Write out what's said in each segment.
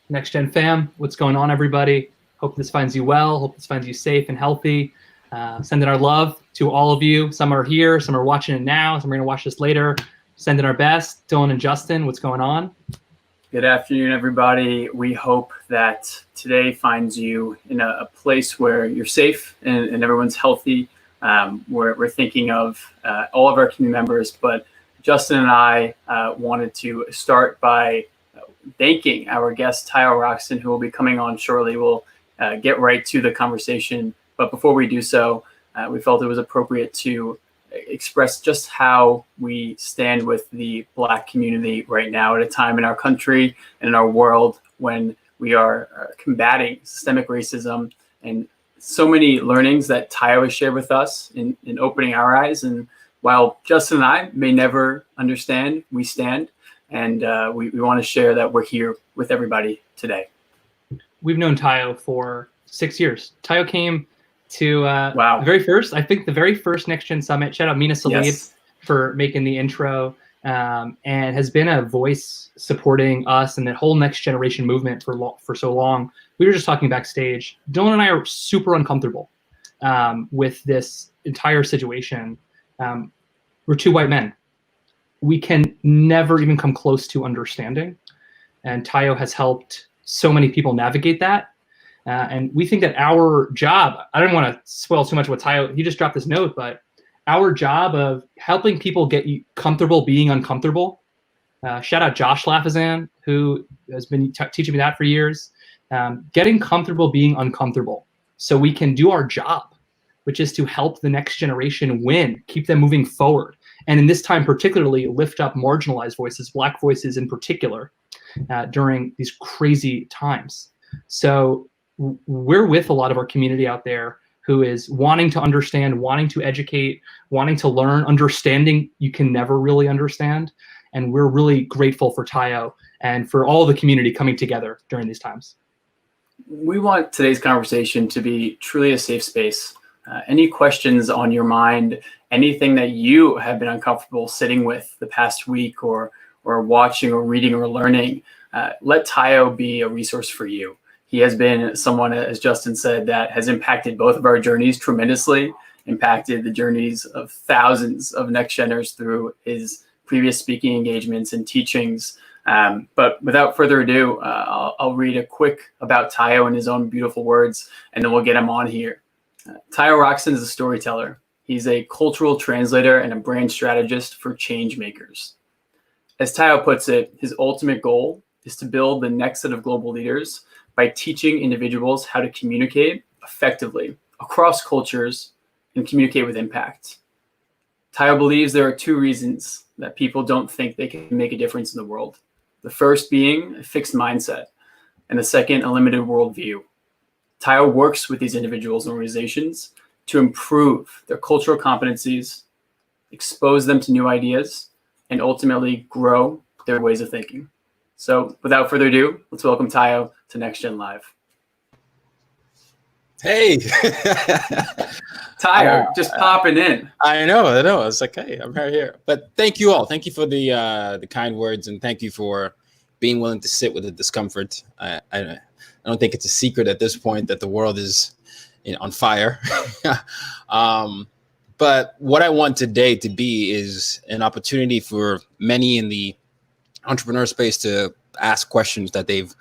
Next Gen fam, what's going on, everybody? Hope this finds you well. Hope this finds you safe and healthy. Sending our love to all of you. Some are here, some are watching it now, some are going to watch this later. Sending our best. Dylan and Justin, what's going on? Good afternoon, everybody. We hope that today finds you in a place where you're safe and everyone's healthy. We're thinking of all of our community members, but Justin and I wanted to start by thanking our guest, Tayo Rockson, who will be coming on shortly. We'll get right to the conversation. But before we do so, we felt it was appropriate to express just how we stand with the Black community right now at a time in our country and in our world when we are combating systemic racism and so many learnings that Tayo has shared with us in opening our eyes. And while Justin and I may never understand, we stand. And we want to share that we're here with everybody today. We've known Tayo for 6 years. Tayo came to the very first Next Gen Summit. Shout out Mina Salib for making the intro, and has been a voice supporting us and that whole next generation movement for so long. We were just talking backstage. Dylan and I are super uncomfortable with this entire situation. We're two white men. We can never even come close to understanding. And Tayo has helped so many people navigate that. And we think that our job, I don't want to spoil too much what Tayo, he just dropped this note, but our job of helping people get comfortable being uncomfortable. Shout out Josh Lafazan, who has been teaching me that for years. Getting comfortable being uncomfortable so we can do our job, which is to help the next generation win, keep them moving forward. And in this time particularly, lift up marginalized voices, Black voices in particular, during these crazy times. So we're with a lot of our community out there who is wanting to understand, wanting to educate, wanting to learn, understanding you can never really understand. And we're really grateful for Tayo and for all the community coming together during these times. We want today's conversation to be truly a safe space. Any questions on your mind, anything that you have been uncomfortable sitting with the past week or watching or reading or learning, let Tayo be a resource for you. He has been someone, as Justin said, that has impacted both of our journeys tremendously, impacted the journeys of thousands of next geners through his previous speaking engagements and teachings. But without further ado, I'll read a quick about Tayo in his own beautiful words, and then we'll get him on here. Tayo Rockson is a storyteller. He's a cultural translator and a brand strategist for change makers. As Tayo puts it, his ultimate goal is to build the next set of global leaders by teaching individuals how to communicate effectively across cultures and communicate with impact. Tayo believes there are two reasons that people don't think they can make a difference in the world. The first being a fixed mindset, and the second, a limited worldview. Tayo works with these individuals and organizations to improve their cultural competencies, expose them to new ideas, and ultimately grow their ways of thinking. So without further ado, let's welcome Tayo to Next Gen Live. Hey. Tayo, just popping in. I know. It's like, hey, I'm right here. But thank you all. Thank you for the kind words, and thank you for being willing to sit with the discomfort. I don't think it's a secret at this point that the world is on fire. But what I want today to be is an opportunity for many in the entrepreneur space to ask questions that they've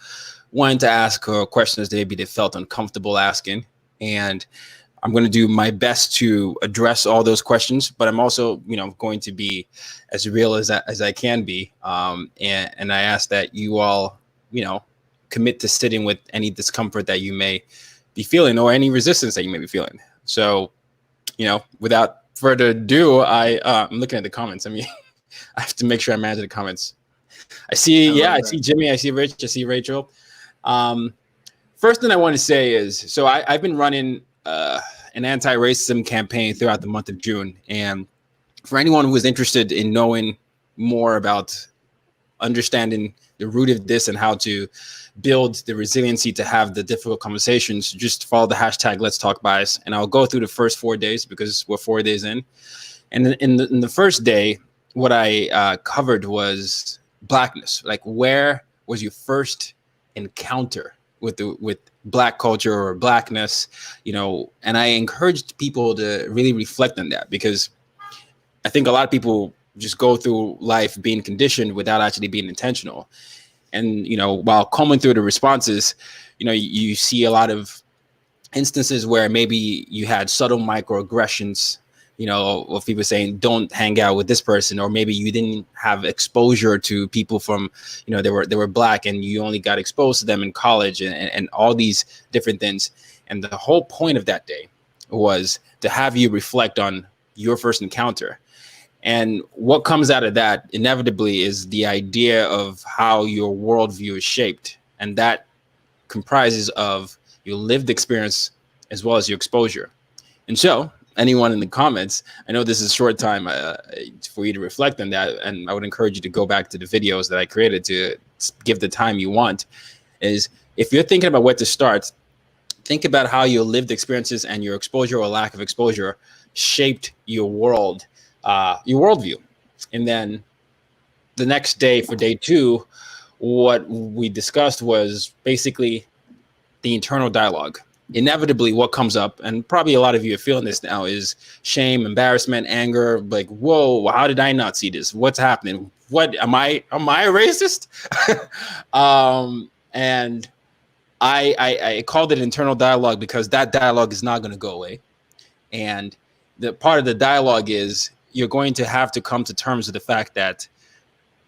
wanted to ask, or questions that maybe they felt uncomfortable asking. And I'm going to do my best to address all those questions, but I'm also, going to be as real as I can be. And I ask that you all, commit to sitting with any discomfort that you may be feeling or any resistance that you may be feeling. So, without further ado, I'm looking at the comments. I mean, I have to make sure I manage the comments. I see Jimmy, I see Rich, I see Rachel. First thing I want to say is, so I've been running an anti-racism campaign throughout the month of June. And for anyone who is interested in knowing more about understanding the root of this and how to build the resiliency to have the difficult conversations, just follow the hashtag Let's Talk Bias. And I'll go through the first 4 days because we're 4 days in. And in the first day, what I covered was Blackness. Like, where was your first encounter with Black culture or Blackness, and I encouraged people to really reflect on that, because I think a lot of people just go through life being conditioned without actually being intentional. And, while combing through the responses, you see a lot of instances where maybe you had subtle microaggressions, of people saying, don't hang out with this person, or maybe you didn't have exposure to people from, they were Black and you only got exposed to them in college, and all these different things. And the whole point of that day was to have you reflect on your first encounter. And what comes out of that inevitably is the idea of how your worldview is shaped. And that comprises of your lived experience as well as your exposure. And so anyone in the comments, I know this is a short time for you to reflect on that, and I would encourage you to go back to the videos that I created to give the time you want, is if you're thinking about where to start, think about how your lived experiences and your exposure or lack of exposure shaped your world, your worldview. And then the next day, for day 2, what we discussed was basically the internal dialogue. Inevitably, what comes up, and probably a lot of you are feeling this now, is shame, embarrassment, anger. Like, whoa, how did I not see this? What's happening? What am I a racist? And I called it internal dialogue because that dialogue is not going to go away. And the part of the dialogue is you're going to have to come to terms with the fact that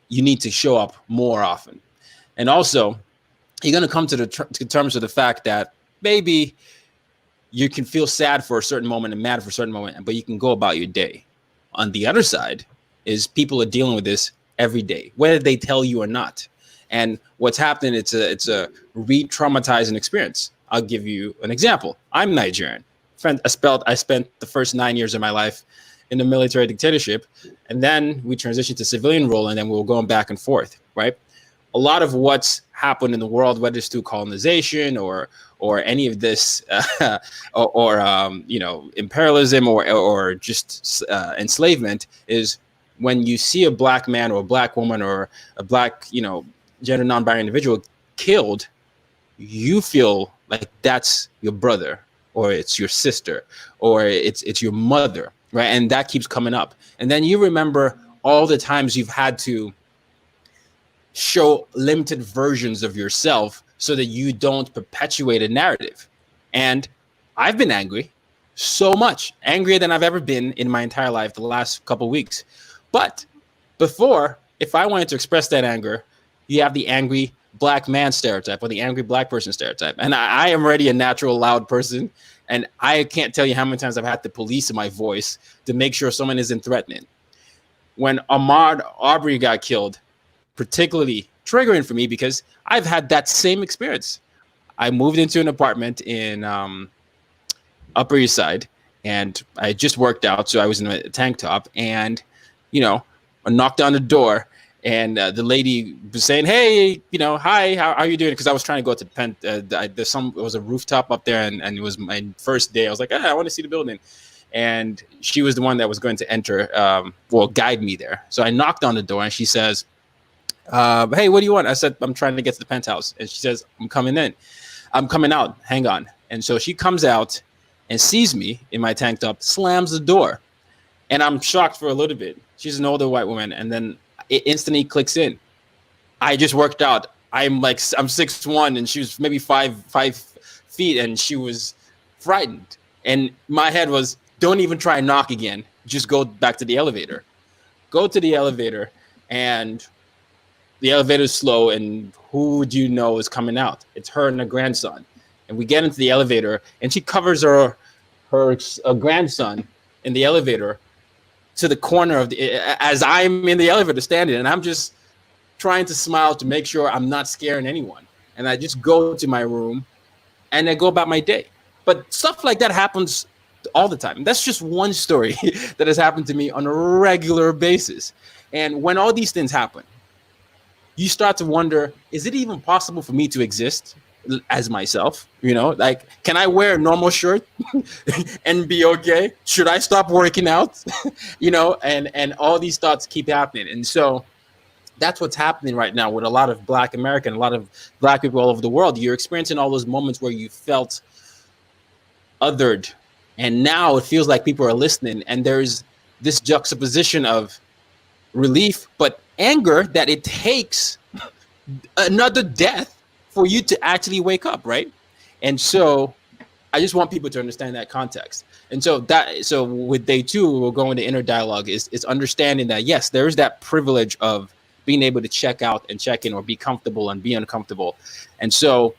you need to show up more often. And also, you're going to come to terms with the fact that maybe you can feel sad for a certain moment and mad for a certain moment, but you can go about your day. On the other side is people are dealing with this every day, whether they tell you or not. And what's happening, it's a re-traumatizing experience. I'll give you an example. I'm Nigerian. I spent the first 9 years of my life in the military dictatorship, and then we transitioned to civilian role, and then we were going back and forth, right? A lot of what's happened in the world, whether it's through colonization or any of this, or imperialism or just enslavement, is when you see a Black man or a Black woman or a Black, gender non-binary individual killed, you feel like that's your brother, or it's your sister, or it's your mother, right? And that keeps coming up. And then you remember all the times you've had to show limited versions of yourself so that you don't perpetuate a narrative. And I've been angry, so much angrier than I've ever been in my entire life the last couple of weeks. But before, if I wanted to express that anger, you have the angry Black man stereotype or the angry Black person stereotype. And I am already a natural loud person, and I can't tell you how many times I've had to police my voice to make sure someone isn't threatening. When Ahmaud Arbery got killed, particularly triggering for me because I've had that same experience. I moved into an apartment in Upper East Side, and I just worked out, so I was in a tank top, and I knocked on the door, and the lady was saying, "Hey, hi, how are you doing?" Because I was trying to go to the Penn. It was a rooftop up there, and it was my first day. I was like, I want to see the building. And she was the one that was going to enter, guide me there. So I knocked on the door, and she says, "Hey, what do you want?" I said, "I'm trying to get to the penthouse." And she says, "I'm coming out. Hang on." And so she comes out and sees me in my tank top, slams the door. And I'm shocked for a little bit. She's an older white woman. And then it instantly clicks in. I just worked out. I'm 6'1", and she was maybe 5 feet, and she was frightened. And my head was, don't even try and knock again. Just go back to the elevator. Go to the elevator, and the elevator's slow, and who do you know is coming out? It's her and her grandson. And we get into the elevator, and she covers her grandson in the elevator to the corner of as I'm in the elevator standing, and I'm just trying to smile to make sure I'm not scaring anyone. And I just go to my room, and I go about my day. But stuff like that happens all the time. That's just one story that has happened to me on a regular basis. And when all these things happen, you start to wonder, is it even possible for me to exist as myself? Can I wear a normal shirt and be okay? Should I stop working out? And all these thoughts keep happening. And so that's what's happening right now with a lot of Black American, a lot of Black people all over the world. You're experiencing all those moments where you felt othered, and now it feels like people are listening, and there's this juxtaposition of relief but anger that it takes another death for you to actually wake up, right? And so I just want people to understand that context. And so with day 2, we'll go into inner dialogue, is understanding that yes, there is that privilege of being able to check out and check in, or be comfortable and be uncomfortable. And so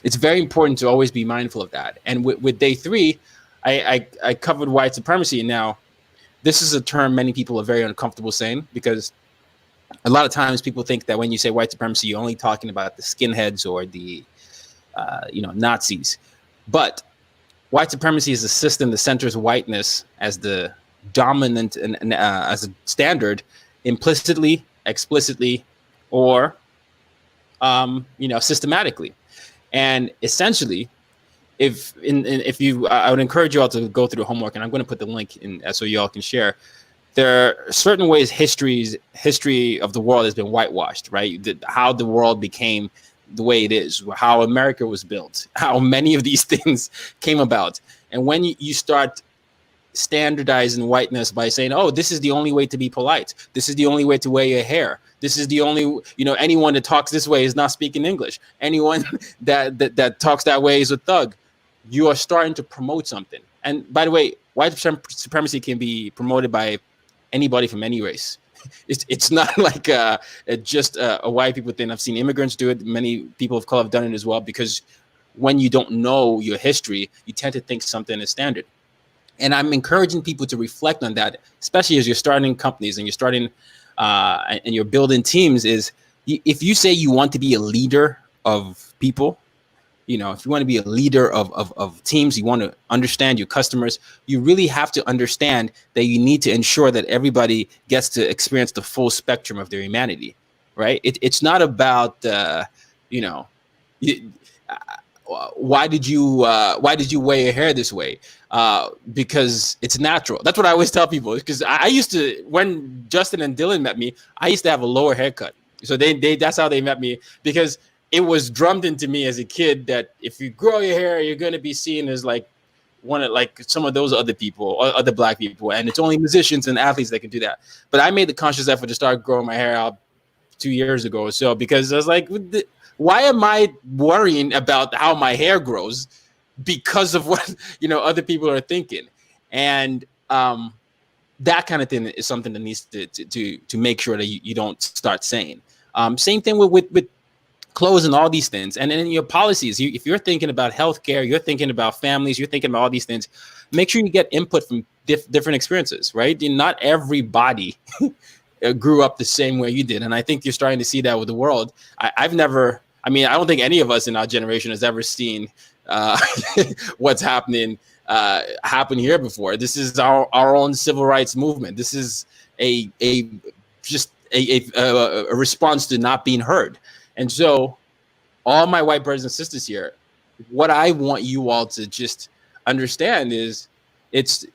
it's very important to always be mindful of that. And with day 3, I covered white supremacy. Now, this is a term many people are very uncomfortable saying, because a lot of times people think that when you say white supremacy, you're only talking about the skinheads or the Nazis. But white supremacy is a system that centers whiteness as the dominant and as a standard, implicitly, explicitly, or systematically. And essentially, I would encourage you all to go through the homework, and I'm going to put the link in so you all can share. There are certain ways history of the world has been whitewashed, right? How the world became the way it is, how America was built, how many of these things came about. And when you start standardizing whiteness by saying, oh, this is the only way to be polite, this is the only way to wear your hair, this is the only, anyone that talks this way is not speaking English, anyone that talks that way is a thug, you are starting to promote something. And by the way, white supremacy can be promoted by anybody from any race. It's not like just a white people thing. I've seen immigrants do it. Many people of color have done it as well, because when you don't know your history, you tend to think something is standard. And I'm encouraging people to reflect on that, especially as you're starting companies and you're starting and you're building teams, is if you say you want to be a leader of people, if you want to be a leader of teams, you want to understand your customers, you really have to understand that you need to ensure that everybody gets to experience the full spectrum of their humanity, right? It's not about, why did you wear your hair this way? Because it's natural. That's what I always tell people. Because I used to, when Justin and Dylan met me, I used to have a lower haircut. So that's how they met me, because it was drummed into me as a kid that if you grow your hair, you're going to be seen as like some of those other people, or other Black people. And it's only musicians and athletes that can do that. But I made the conscious effort to start growing my hair out 2 years ago or so, because I was like, why am I worrying about how my hair grows because of what, other people are thinking? And that kind of thing is something that needs to make sure that you don't start saying. Same thing with clothes and all these things. And then your policies, if you're thinking about healthcare, you're thinking about families, you're thinking about all these things, make sure you get input from different experiences, right? Not everybody grew up the same way you did. And I think you're starting to see that with the world. I don't think any of us in our generation has ever seen what's happening happen here before. This is our own civil rights movement. This is a response to not being heard. And so all my white brothers and sisters here, what I want you all to just understand is it's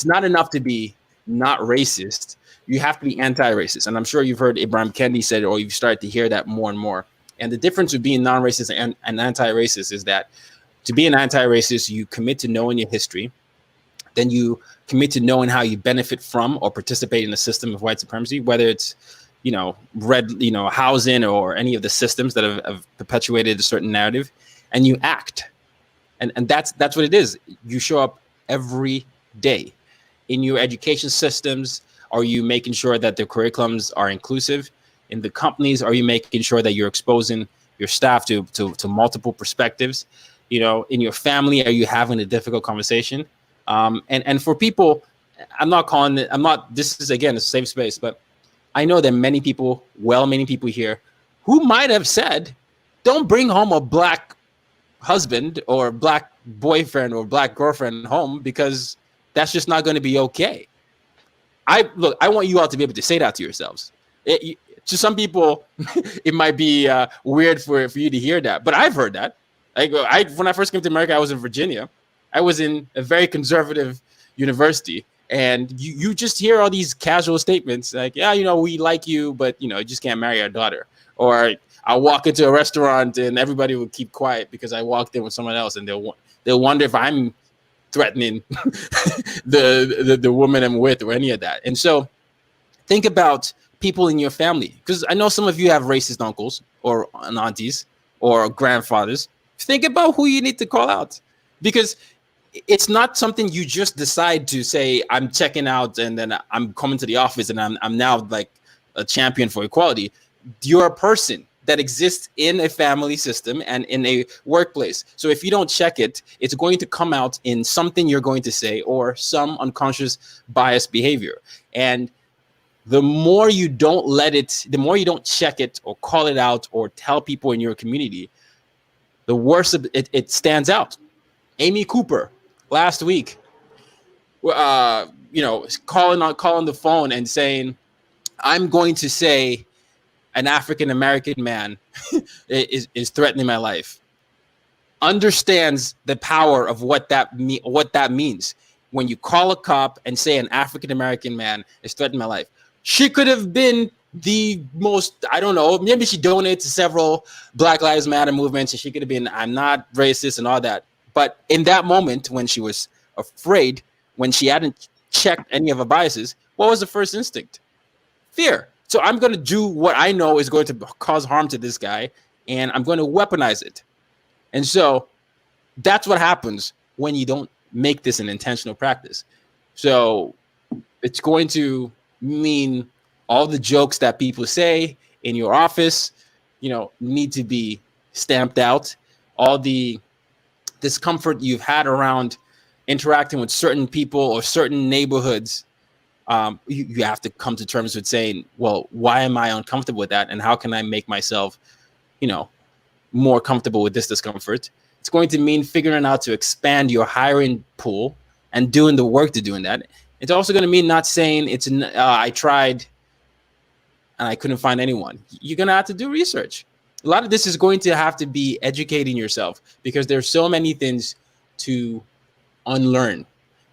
not enough to be not racist. You have to be anti-racist. And I'm sure you've heard Ibrahim Kendi said it, or you've started to hear that more and more. And the difference with being non-racist and anti-racist is that to be an anti-racist, you commit to knowing your history. Then you commit to knowing how you benefit from or participate in the system of white supremacy, whether it's housing or any of the systems that have perpetuated a certain narrative, and you act. And that's what it is. You show up every day in your education systems. Are you making sure that the curriculums are inclusive? In the companies, are you making sure that you're exposing your staff to multiple perspectives? In your family, are you having a difficult conversation? And for people, this is again a safe space, but I know that many people here who might have said, don't bring home a Black husband or Black boyfriend or Black girlfriend home, because that's just not going to be okay. I want you all to be able to say that to yourselves. To some people, it might be weird for you to hear that, but I've heard that. When I first came to America, I was in Virginia. I was in a very conservative university, And you just hear all these casual statements like, yeah, we like you, but, you just can't marry our daughter. Or I'll walk into a restaurant and everybody will keep quiet because I walked in with someone else, and they'll wonder if I'm threatening the woman I'm with or any of that. And so think about people in your family, because I know some of you have racist uncles or aunties or grandfathers. Think about who you need to call out, because it's not something you just decide to say, I'm checking out and then I'm coming to the office and I'm now like a champion for equality. You're a person that exists in a family system and in a workplace. So if you don't check it, it's going to come out in something you're going to say or some unconscious biased behavior. And the more you don't the more you don't check it or call it out or tell people in your community, the worse it stands out. Amy Cooper last week, calling the phone and saying, I'm going to say an African-American man is threatening my life. Understands the power of what that means. When you call a cop and say an African-American man is threatening my life. She could have been the most, I don't know, maybe she donated to several Black Lives Matter movements, and she could have been, I'm not racist and all that. But in that moment, when she was afraid, when she hadn't checked any of her biases, what was the first instinct? Fear. So I'm going to do what I know is going to cause harm to this guy, and I'm going to weaponize it. And so that's what happens when you don't make this an intentional practice. So it's going to mean all the jokes that people say in your office, need to be stamped out. All the discomfort you've had around interacting with certain people or certain neighborhoods, you have to come to terms with saying, well, why am I uncomfortable with that? And how can I make myself, more comfortable with this discomfort? It's going to mean figuring out to expand your hiring pool and doing the work to doing that. It's also going to mean not saying I tried and I couldn't find anyone. You're going to have to do research. A lot of this is going to have to be educating yourself, because there's so many things to unlearn.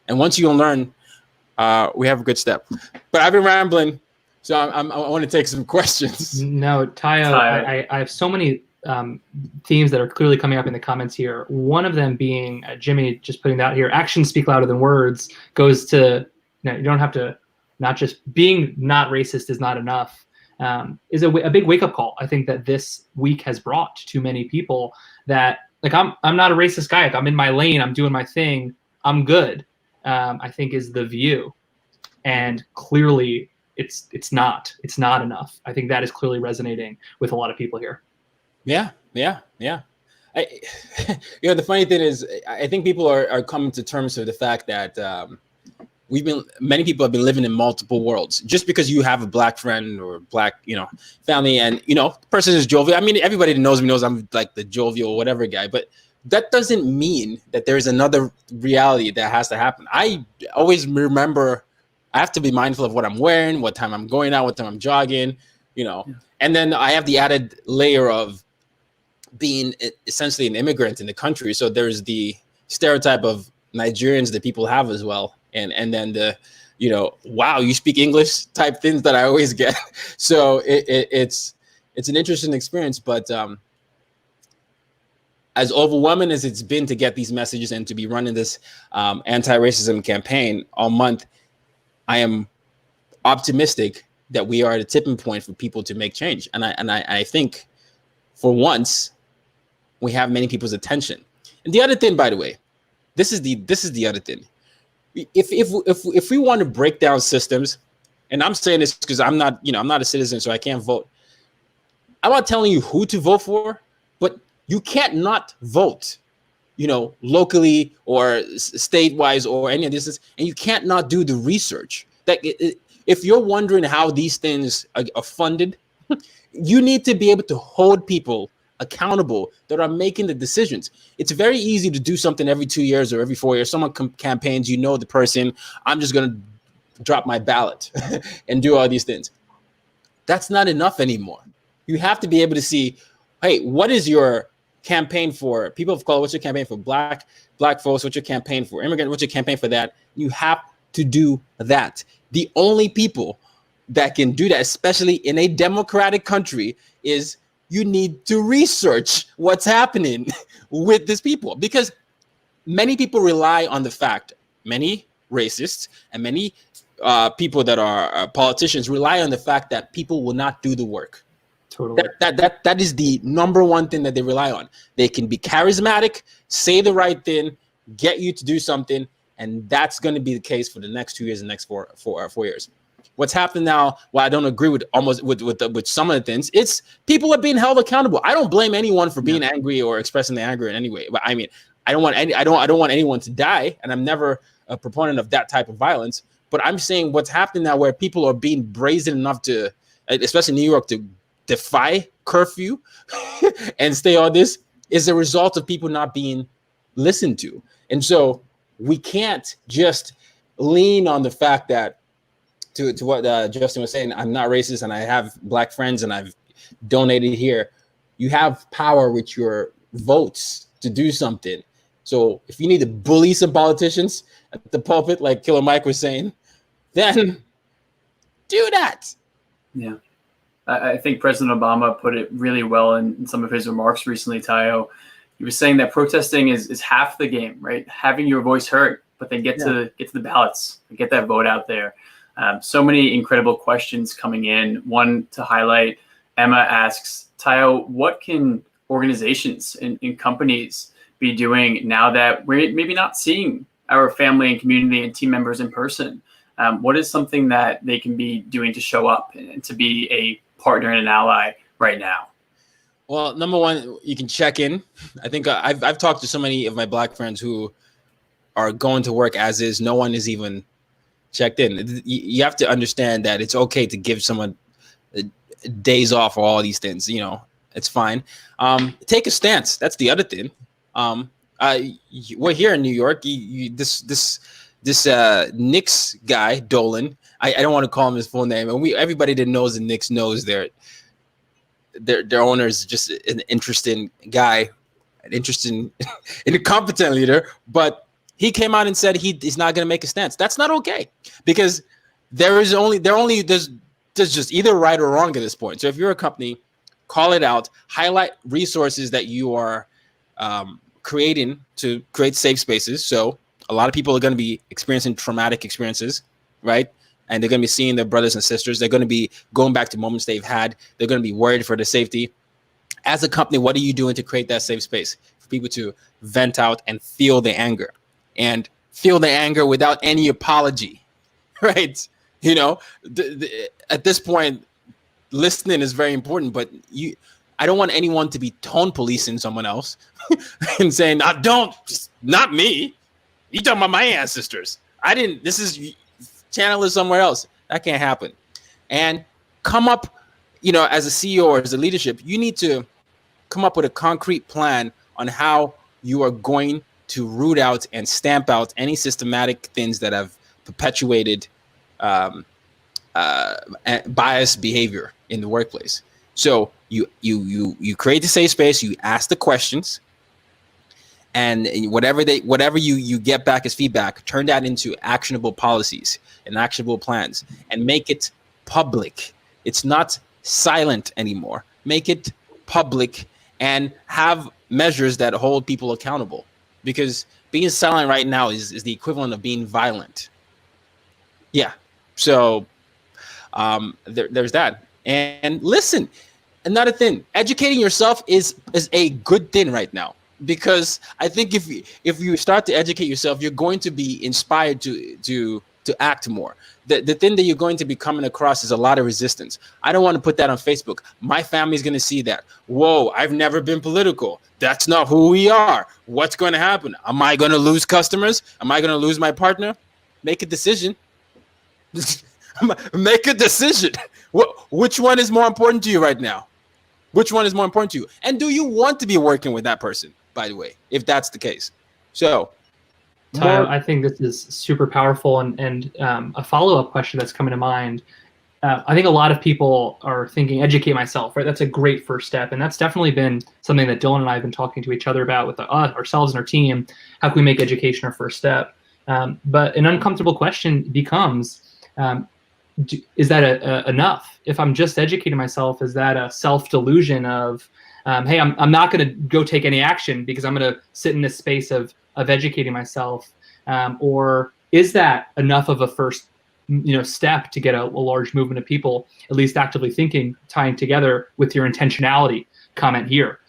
And once you unlearn, we have a good step. But I've been rambling, so I want to take some questions. No, Tayo, I have so many themes that are clearly coming up in the comments here. One of them being Jimmy just putting that here. Actions speak louder than words goes to, you don't have to, not just being not racist is not enough. Is a big wake up call. I think that this week has brought to many people that like, I'm not a racist guy. Like, I'm in my lane. I'm doing my thing. I'm good. I think is the view, and clearly it's not enough. I think that is clearly resonating with a lot of people here. Yeah. The funny thing is, I think people are coming to terms with the fact that many people have been living in multiple worlds. Just because you have a Black friend or Black, family, and the person is jovial. I mean, everybody that knows me knows I'm like the jovial whatever guy, but that doesn't mean that there's another reality that has to happen. I always remember I have to be mindful of what I'm wearing, what time I'm going out, what time I'm jogging, and then I have the added layer of being essentially an immigrant in the country. So there's the stereotype of Nigerians that people have as well. And then the, wow, you speak English type things that I always get. So it's an interesting experience, but as overwhelming as it's been to get these messages and to be running this anti-racism campaign all month, I am optimistic that we are at a tipping point for people to make change. And I think for once we have many people's attention. And the other thing, by the way, this is the other thing. If we want to break down systems, and I'm saying this because I'm not a citizen, so I can't vote. I'm not telling you who to vote for, but you can't not vote, locally or state-wise or any of this, and you can't not do the research. That if you're wondering how these things are funded, you need to be able to hold people accountable that are making the decisions. It's very easy to do something every 2 years or every 4 years. Someone campaigns, the person, I'm just going to drop my ballot and do all these things. That's not enough anymore. You have to be able to see, hey, what is your campaign for people of color? What's your campaign for black folks? What's your campaign for immigrant? What's your campaign for that? You have to do that. The only people that can do that, especially in a democratic country, is you need to research what's happening with these people, because many people rely on the fact, many racists and many people that are politicians rely on the fact that people will not do the work. Totally. That is the number one thing that they rely on. They can be charismatic, say the right thing, get you to do something, and that's going to be the case for the next 2 years and next four years. What's happened now, well, I don't agree with some of the things. It's people are being held accountable. I don't blame anyone for being angry or expressing the anger in any way. But I mean, I don't want anyone to die, and I'm never a proponent of that type of violence. But I'm saying what's happening now, where people are being brazen enough to, especially in New York, to defy curfew and stay on this, is a result of people not being listened to. And so we can't just lean on the fact that, to what Justin was saying, I'm not racist and I have black friends and I've donated here. You have power with your votes to do something. So if you need to bully some politicians at the pulpit, like Killer Mike was saying, then do that. Yeah. I think President Obama put it really well in some of his remarks recently, Tayo. He was saying that protesting is half the game, right? Having your voice heard, but then get to the ballots, get that vote out there. So many incredible questions coming in. One to highlight, Emma asks, Tayo, what can organizations and companies be doing now that we're maybe not seeing our family and community and team members in person? What is something that they can be doing to show up and to be a partner and an ally right now? Well, number one, you can check in. I think I've talked to so many of my black friends who are going to work as is. No one is even checked in. You have to understand that it's okay to give someone days off or all these things. You know, it's fine. Take a stance. That's the other thing. We're here in New York. This Knicks guy, Dolan. I don't want to call him his full name, and everybody that knows the Knicks knows their owner is just an interesting guy, an incompetent leader, but he came out and said he's not going to make a stance. That's not okay, because there's just either right or wrong at this point. So if you're a company, call it out, highlight resources that you are creating to create safe spaces. So a lot of people are going to be experiencing traumatic experiences, right? And they're going to be seeing their brothers and sisters. They're going to be going back to moments they've had. They're going to be worried for their safety. As a company, what are you doing to create that safe space for people to vent out and feel the anger? And feel the anger without any apology, right? You know, at this point, listening is very important, but I don't want anyone to be tone policing someone else and saying, not me. You talking about my ancestors. This is channel is somewhere else. That can't happen. And come up, as a CEO or as a leadership, you need to come up with a concrete plan on how you are going to root out and stamp out any systematic things that have perpetuated biased behavior in the workplace. So you create the safe space, you ask the questions, and whatever you get back as feedback, turn that into actionable policies and actionable plans, and make it public. It's not silent anymore. Make it public and have measures that hold people accountable. Because being silent right now is the equivalent of being violent. Yeah. So there's that. And listen, another thing, educating yourself is a good thing right now. Because I think if you start to educate yourself, you're going to be inspired to act more. The thing that you're going to be coming across is a lot of resistance. I don't want to put that on Facebook. My family's going to see that. Whoa, I've never been political. That's not who we are. What's going to happen? Am I going to lose customers? Am I going to lose my partner? Make a decision. Make a decision. Which one is more important to you right now? Which one is more important to you? And do you want to be working with that person, by the way, if that's the case? So, Tayo, I think this is super powerful, and a follow-up question that's coming to mind. I think a lot of people are thinking, educate myself, right? That's a great first step, and that's definitely been something that Dylan and I have been talking to each other about with ourselves and our team. How can we make education our first step? But an uncomfortable question becomes, is that enough? If I'm just educating myself, is that a self-delusion of, hey, I'm not going to go take any action because I'm going to sit in this space of educating myself? Or is that enough of a first step to get a large movement of people at least actively thinking, tying together with your intentionality comment here,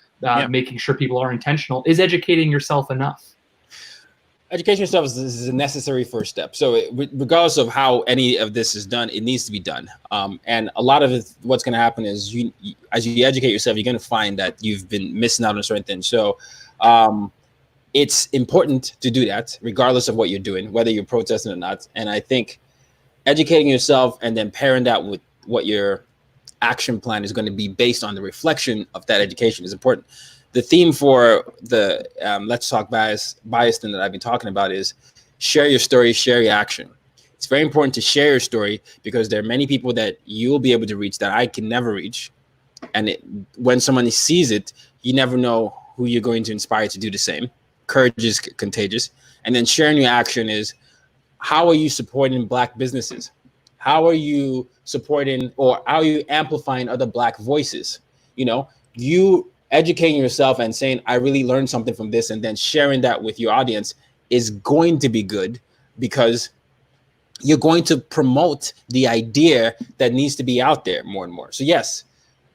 making sure people are intentional? Is educating yourself enough? Education yourself is a necessary first step. So regardless of how any of this is done, it needs to be done. And a lot of it, what's going to happen is as you educate yourself, you're going to find that you've been missing out on certain things. So it's important to do that regardless of what you're doing, whether you're protesting or not. And I think educating yourself and then pairing that with what your action plan is going to be based on the reflection of that education is important. The theme for the Let's Talk Bias thing that I've been talking about is share your story, share your action. It's very important to share your story because there are many people that you'll be able to reach that I can never reach. And when someone sees it, you never know who you're going to inspire to do the same. Courage is contagious. And then sharing your action is, how are you supporting Black businesses? How are you supporting, or how are you amplifying other Black voices? You educating yourself and saying, I really learned something from this, and then sharing that with your audience is going to be good because you're going to promote the idea that needs to be out there more and more. So yes.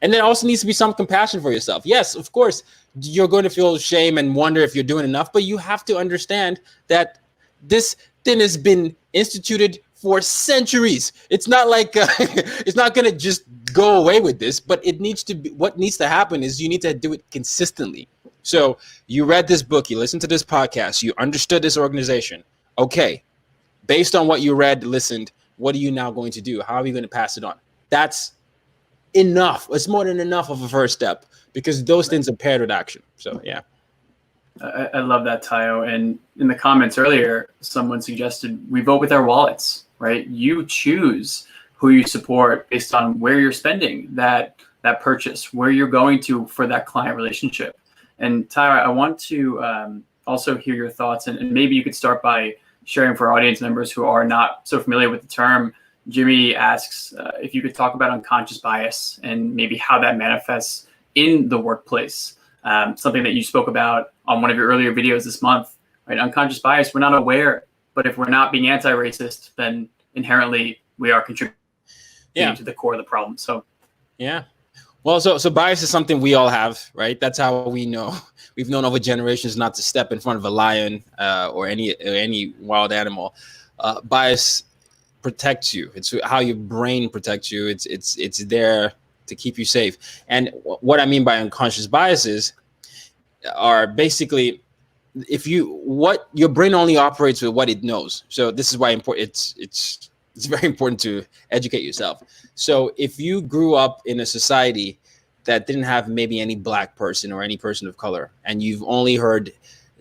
And there also needs to be some compassion for yourself. Yes, of course, you're going to feel shame and wonder if you're doing enough, but you have to understand that this thing has been instituted for centuries. It's not like it's not going to just go away with this, but it needs to be, what needs to happen is you need to do it consistently. So you read this book, you listened to this podcast, you understood this organization. Okay, based on what you read, listened, what are you now going to do? How are you going to pass it on? That's enough. It's more than enough of a first step because those things are paired with action. So yeah. I love that, Tayo. And in the comments earlier, someone suggested we vote with our wallets, right? You choose who you support based on where you're spending that purchase, where you're going to for that client relationship. And Tayo, I want to also hear your thoughts, and maybe you could start by sharing for our audience members who are not so familiar with the term. Jimmy asks if you could talk about unconscious bias and maybe how that manifests in the workplace. Something that you spoke about on one of your earlier videos this month, right? Unconscious bias, we're not aware, but if we're not being anti-racist, then inherently we are contributing to the core of the problem. So, yeah. Well, so bias is something we all have, right? That's how we know. We've known over generations not to step in front of a lion or any wild animal. Bias protects you. It's how your brain protects you. It's there to keep you safe. And what I mean by unconscious biases are basically what your brain only operates with what it knows. So this is why it's very important to educate yourself. So if you grew up in a society that didn't have maybe any Black person or any person of color, and you've only heard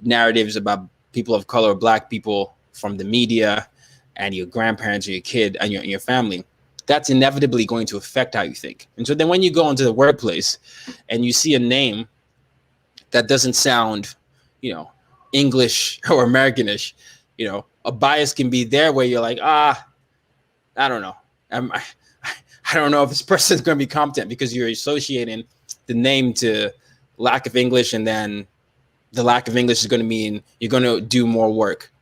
narratives about people of color, Black people from the media and your grandparents or your kid and your family, that's inevitably going to affect how you think. And so then when you go into the workplace and you see a name that doesn't sound, English or Americanish, a bias can be there where you're like, I don't know. I don't know if this person's going to be competent because you're associating the name to lack of English, and then the lack of English is going to mean you're going to do more work.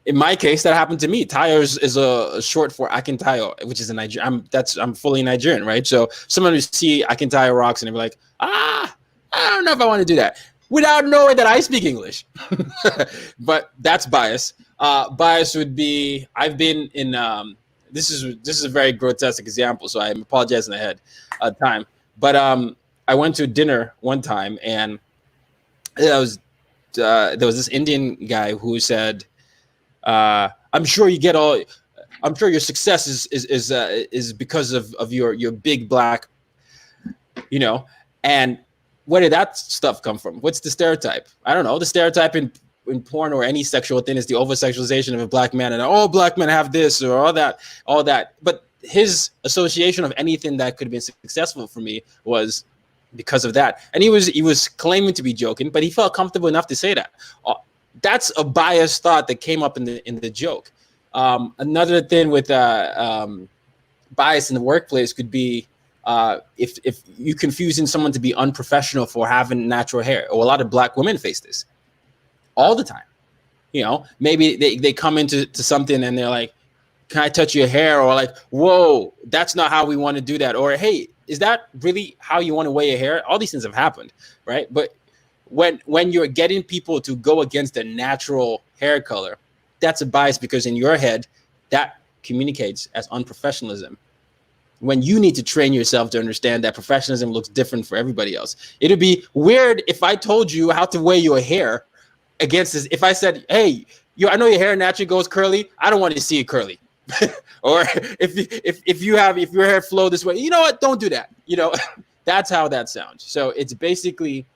In my case, that happened to me. Tayo is a short for Akintayo, which is a Nigerian. I'm fully Nigerian, right? So someone who see Akintayo Rockson and be like, I don't know if I want to do that, without knowing that I speak English. But that's bias. Bias would be, I've been in, this is a very grotesque example, so I apologize in ahead of time. But I went to dinner one time, and there was this Indian guy who said, I'm sure your success is because of your big Black, and where did that stuff come from? What's the stereotype? I don't know. The stereotype in porn or any sexual thing is the over-sexualization of a Black man, and all Black men have this or all that. But his association of anything that could have been successful for me was because of that. And he was claiming to be joking, but he felt comfortable enough to say that. that's a biased thought that came up in the joke. Another thing with bias in the workplace could be if you confusing someone to be unprofessional for having natural hair. Or a lot of Black women face this all the time. You know, maybe they come into something and they're like, can I touch your hair? Or like, whoa, that's not how we want to do that. Or, hey, is that really how you want to wear your hair? All these things have happened, right? But when you're getting people to go against a natural hair color, that's a bias, because in your head, that communicates as unprofessionalism. When you need to train yourself to understand that professionalism looks different for everybody else. It'd be weird if I told you how to wear your hair against this. If I said, hey, I know your hair naturally goes curly, I don't want to see it curly. Or if your hair flow this way, you know what? Don't do that. You know, that's how that sounds. So it's basically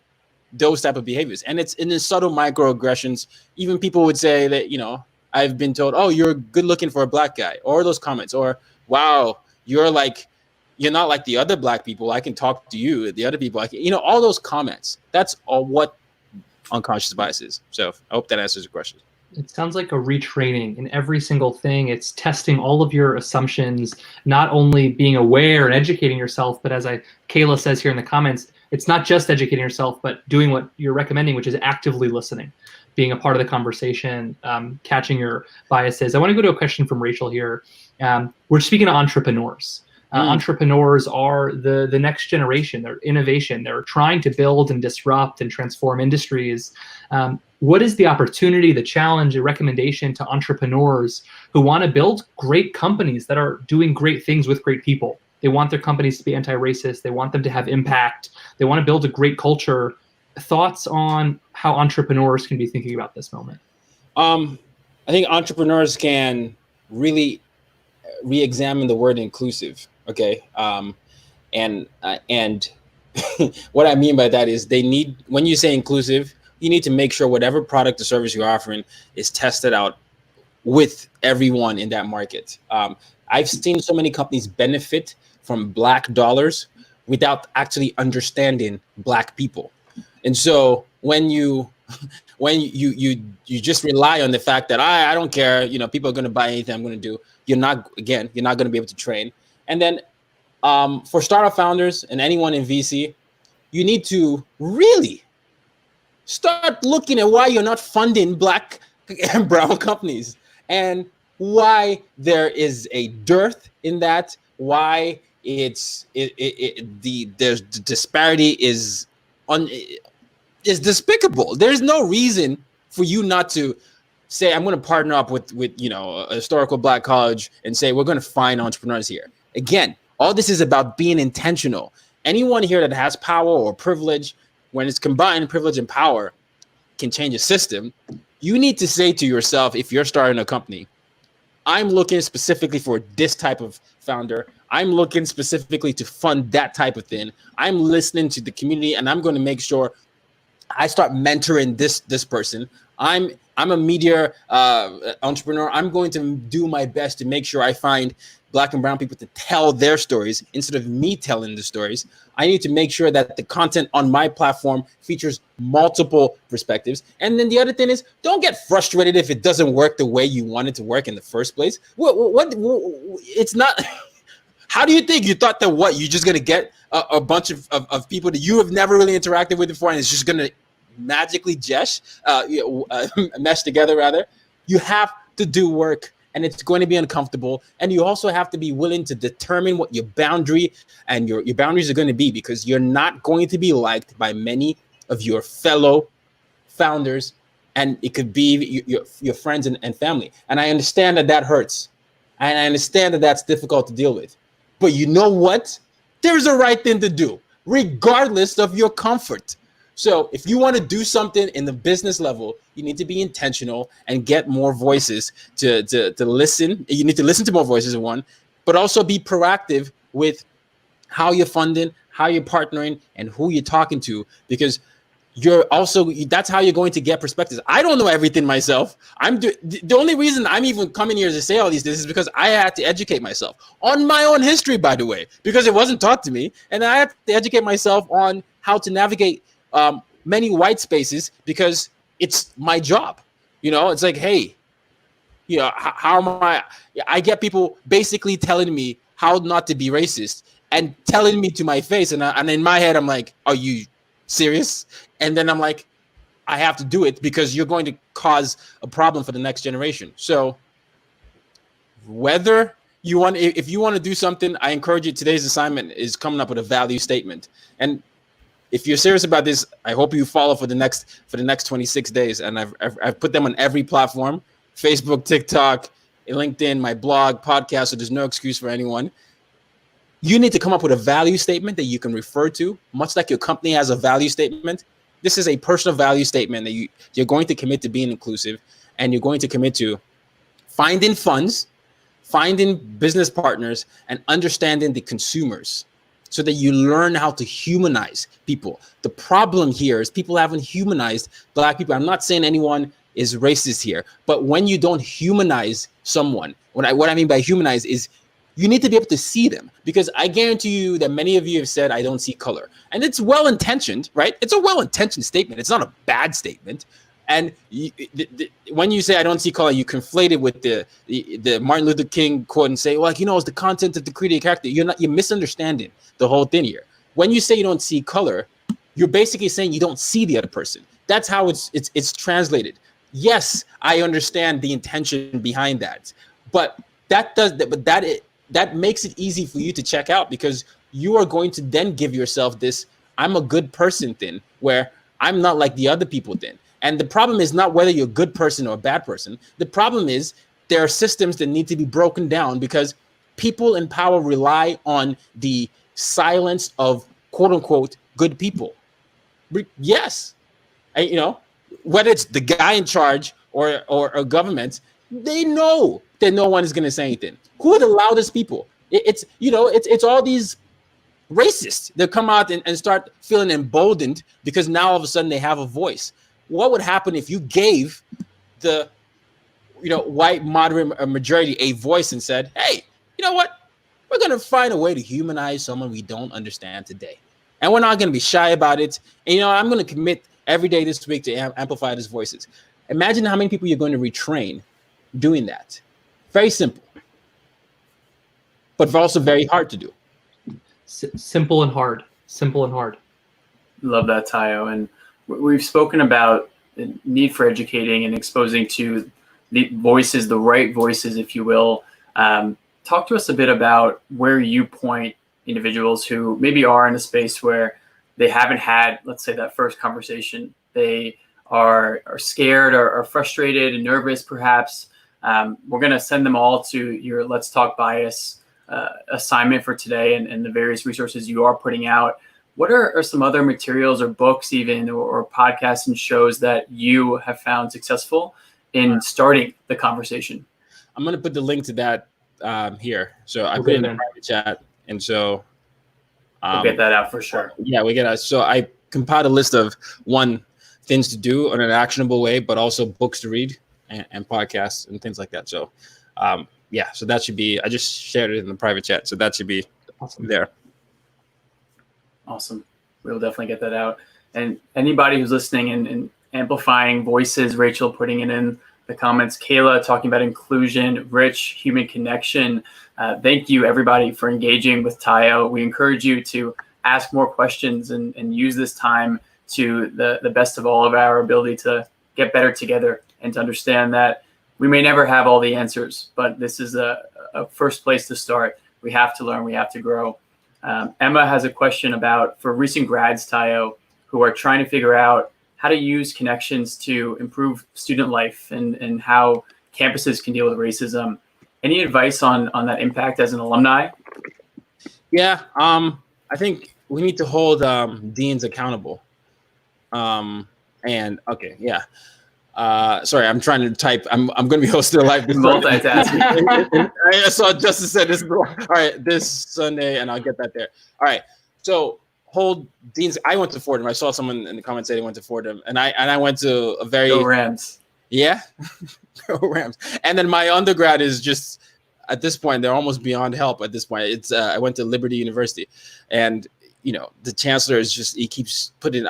those type of behaviors, and it's in the subtle microaggressions. Even people would say that, you know, I've been told, oh, you're good looking for a Black guy, or those comments, or wow, you're not like the other Black people. I can talk to you. The other people, you know, all those comments. That's all what unconscious bias is. So I hope that answers your question. It sounds like a retraining in every single thing. It's testing all of your assumptions, not only being aware and educating yourself, but as Kayla says here in the comments, it's not just educating yourself, but doing what you're recommending, which is actively listening, being a part of the conversation, catching your biases. I want to go to a question from Rachel here. We're speaking to entrepreneurs. Entrepreneurs are the next generation. They're innovation. They're trying to build and disrupt and transform industries. What is the opportunity, the challenge, the recommendation to entrepreneurs who want to build great companies that are doing great things with great people? They want their companies to be anti-racist. They want them to have impact. They want to build a great culture. Thoughts on how entrepreneurs can be thinking about this moment? I think entrepreneurs can really re-examine the word inclusive. Okay. And what I mean by that is when you say inclusive, you need to make sure whatever product or service you're offering is tested out with everyone in that market. I've seen so many companies benefit from Black dollars without actually understanding Black people. And so when you just rely on the fact that I don't care, you know, people are going to buy anything I'm going to do, you're not going to be able to train. And then for startup founders and anyone in VC, you need to really start looking at why you're not funding Black and brown companies, and why there is a dearth in that, why the disparity is despicable. There's no reason for you not to say, I'm going to partner up with you know, a historical Black college and say, we're going to find entrepreneurs here. Again, all this is about being intentional. Anyone here that has power or privilege, when it's combined, privilege and power can change a system. You need to say to yourself, if you're starting a company, I'm looking specifically for this type of founder. I'm looking specifically to fund that type of thing. I'm listening to the community, and I'm going to make sure I start mentoring this person. I'm a media entrepreneur. I'm going to do my best to make sure I find Black and brown people to tell their stories instead of me telling the stories. I need to make sure that the content on my platform features multiple perspectives. And then the other thing is, don't get frustrated if it doesn't work the way you want it to work in the first place. What it's not. How do you think you thought that you're just going to get a bunch of people that you have never really interacted with before, and it's just going to magically mesh together rather? You have to do work, and it's going to be uncomfortable. And you also have to be willing to determine what your boundary and your boundaries are going to be, because you're not going to be liked by many of your fellow founders, and it could be your friends and family. And I understand that hurts, and I understand that that's difficult to deal with. But you know what? There's a right thing to do, regardless of your comfort. So if you want to do something in the business level, you need to be intentional and get more voices to listen. You need to listen to more voices, one, but also be proactive with how you're funding, how you're partnering, and who you're talking to, because that's how you're going to get perspectives. I don't know everything myself. The only reason I'm even coming here to say all these things is because I had to educate myself on my own history, by the way, because it wasn't taught to me. And I had to educate myself on how to navigate many white spaces, because it's my job. It's like, hey, how am I get people basically telling me how not to be racist and telling me to my face. And in my head, I'm like, are you serious? And then I'm like, I have to do it because you're going to cause a problem for the next generation. So if you want to do something, I encourage you. Today's assignment is coming up with a value statement. And if you're serious about this, I hope you follow for the next 26 days. And I've put them on every platform: Facebook, TikTok, LinkedIn, my blog, podcast. So there's no excuse for anyone. You need to come up with a value statement that you can refer to, much like your company has a value statement. This is a personal value statement that you're going to commit to being inclusive, and you're going to commit to finding funds, finding business partners, and understanding the consumers so that you learn how to humanize people. The problem here is people haven't humanized Black people. I'm not saying anyone is racist here, but when you don't humanize someone, what I mean by humanize is you need to be able to see them, because I guarantee you that many of you have said, I don't see color. And it's well-intentioned, right? It's a well-intentioned statement. It's not a bad statement. And when you say I don't see color, you conflate it with the Martin Luther King quote and say, well, it's the content of the created character. You're misunderstanding the whole thing here. When you say you don't see color, you're basically saying you don't see the other person. That's how it's translated. Yes, I understand the intention behind that, but that makes it easy for you to check out, because you are going to then give yourself this I'm a good person thing, where I'm not like the other people then. And the problem is not whether you're a good person or a bad person. The problem is there are systems that need to be broken down, because people in power rely on the silence of quote unquote good people. Yes. Whether it's the guy in charge or a government, they know that no one is going to say anything. Who are the loudest people? It's all these racists that come out and start feeling emboldened because now all of a sudden they have a voice. What would happen if you gave the white moderate majority a voice and said, hey, you know what? We're going to find a way to humanize someone we don't understand today. And we're not going to be shy about it. And, I'm going to commit every day this week to amplify these voices. Imagine how many people you're going to retrain doing that. Very simple, but also very hard to do. Simple and hard. Simple and hard. Love that, Tayo. And we've spoken about the need for educating and exposing to the voices, the right voices, if you will. Talk to us a bit about where you point individuals who maybe are in a space where they haven't had, let's say, that first conversation. They are scared or frustrated and nervous, perhaps. We're going to send them all to your Let's Talk Bias assignment for today and the various resources you are putting out. What are some other materials or books even or podcasts and shows that you have found successful in starting the conversation? I'm going to put the link to that here. So I put it in the private chat. And so we'll get that out for sure. Yeah, we get it. So I compiled a list of things to do in an actionable way, but also books to read and podcasts and things like that. So so that should be, I just shared it in the private chat. So that should be awesome there. Awesome. We'll definitely get that out. And anybody who's listening and amplifying voices, Rachel putting it in the comments, Kayla talking about inclusion, rich human connection. Thank you, everybody, for engaging with Tayo. We encourage you to ask more questions and use this time to the best of all of our ability to get better together and to understand that we may never have all the answers, but this is a first place to start. We have to learn, we have to grow. Emma has a question about, for recent grads, Tayo, who are trying to figure out how to use connections to improve student life and how campuses can deal with racism. Any advice on that impact as an alumni? Yeah, I think we need to hold deans accountable. Sorry, I'm trying to type. I'm going to be hosting a live. Multitasking. I saw Justin said this. All right, this Sunday, and I'll get that there. All right, so hold deans. I went to Fordham. I saw someone in the comments say they went to Fordham, and I went to a very Go Rams. Yeah, go Rams. And then my undergrad is just at this point they're almost beyond help. At this point, it's I went to Liberty University, and the chancellor is just he keeps putting.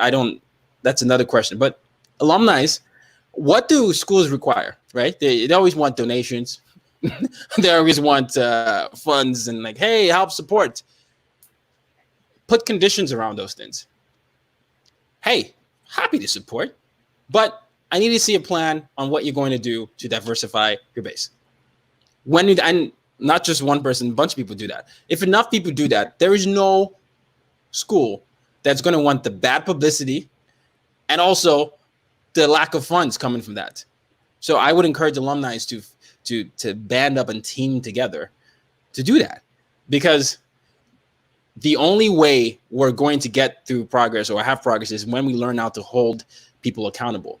That's another question, but alumni. what do schools require, right? They always want donations. They always want funds and like, hey, help support. Put conditions around those things. Hey, happy to support, but I need to see a plan on what you're going to do to diversify your base. And not just one person, a bunch of people do that. If enough people do that, there is no school that's going to want the bad publicity and also the lack of funds coming from that. So I would encourage alumni to band up and team together to do that, because the only way we're going to get through progress or have progress is when we learn how to hold people accountable.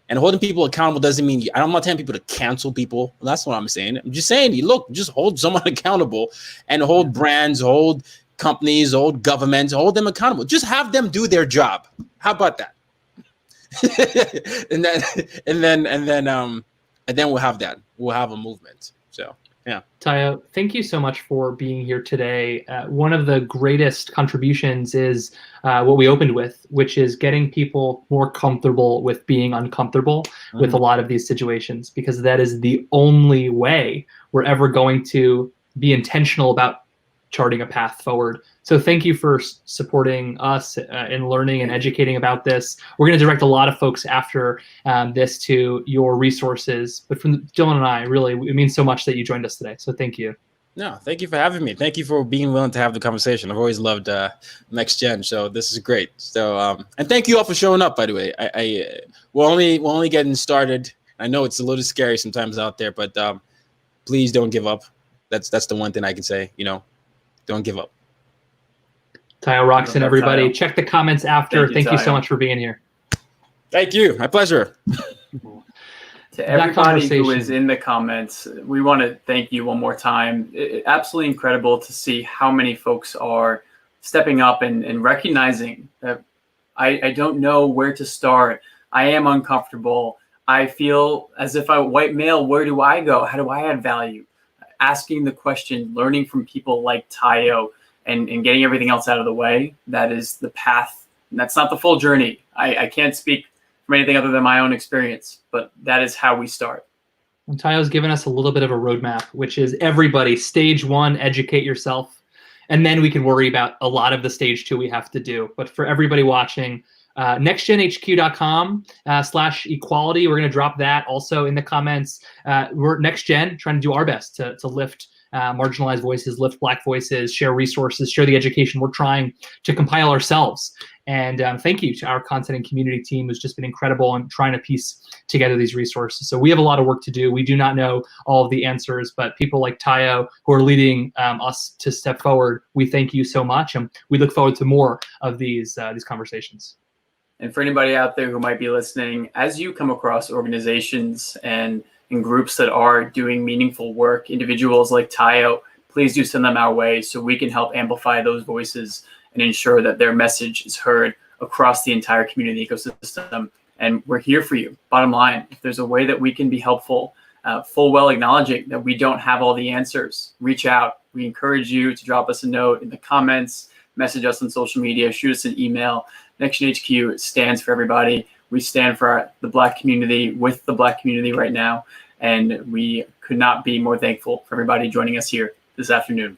And holding people accountable doesn't mean I'm not telling people to cancel people. That's what I'm saying. I'm just saying, look, just hold someone accountable and hold brands, hold companies, hold governments, hold them accountable. Just have them do their job. How about that? and then we'll have that. We'll have a movement. So. Yeah. Tayo, thank you so much for being here today. One of the greatest contributions is what we opened with, which is getting people more comfortable with being uncomfortable with a lot of these situations, because that is the only way we're ever going to be intentional about charting a path forward. So thank you for supporting us in learning and educating about this. We're going to direct a lot of folks after this to your resources. But from Dylan and I, really, it means so much that you joined us today. So thank you. No, thank you for having me. Thank you for being willing to have the conversation. I've always loved Next Gen, so this is great. So and thank you all for showing up. By the way, we're only getting started. I know it's a little scary sometimes out there, but please don't give up. That's the one thing I can say. Don't give up. Tayo, Rockson, everybody, check the comments after. Thank you so much for being here. Thank you. My pleasure. To everybody who is in the comments, we want to thank you one more time. Absolutely incredible to see how many folks are stepping up and recognizing that I don't know where to start. I am uncomfortable. I feel as if I'm a white male. Where do I go? How do I add value? Asking the question, learning from people like Tayo, and getting everything else out of the way. That is the path. And that's not the full journey. I can't speak from anything other than my own experience, but that is how we start. And Tayo's given us a little bit of a roadmap, which is everybody, stage 1, educate yourself. And then we can worry about a lot of the stage 2 we have to do. But for everybody watching, nextgenhq.com/equality. We're going to drop that also in the comments. We're Next Gen, trying to do our best to lift marginalized voices, lift Black voices, share resources, share the education we're trying to compile ourselves. And thank you to our content and community team, who's just been incredible in trying to piece together these resources. So we have a lot of work to do. We do not know all of the answers, but people like Tayo, who are leading us to step forward, we thank you so much, and we look forward to more of these conversations. And for anybody out there who might be listening, as you come across organizations and groups that are doing meaningful work, individuals like Tayo, please do send them our way so we can help amplify those voices and ensure that their message is heard across the entire community ecosystem. And we're here for you. Bottom line, if there's a way that we can be helpful, full well acknowledging that we don't have all the answers, reach out. We encourage you to drop us a note in the comments, message us on social media, shoot us an email. NextGen HQ stands for everybody. We stand for the Black community, with the Black community right now. And we could not be more thankful for everybody joining us here this afternoon.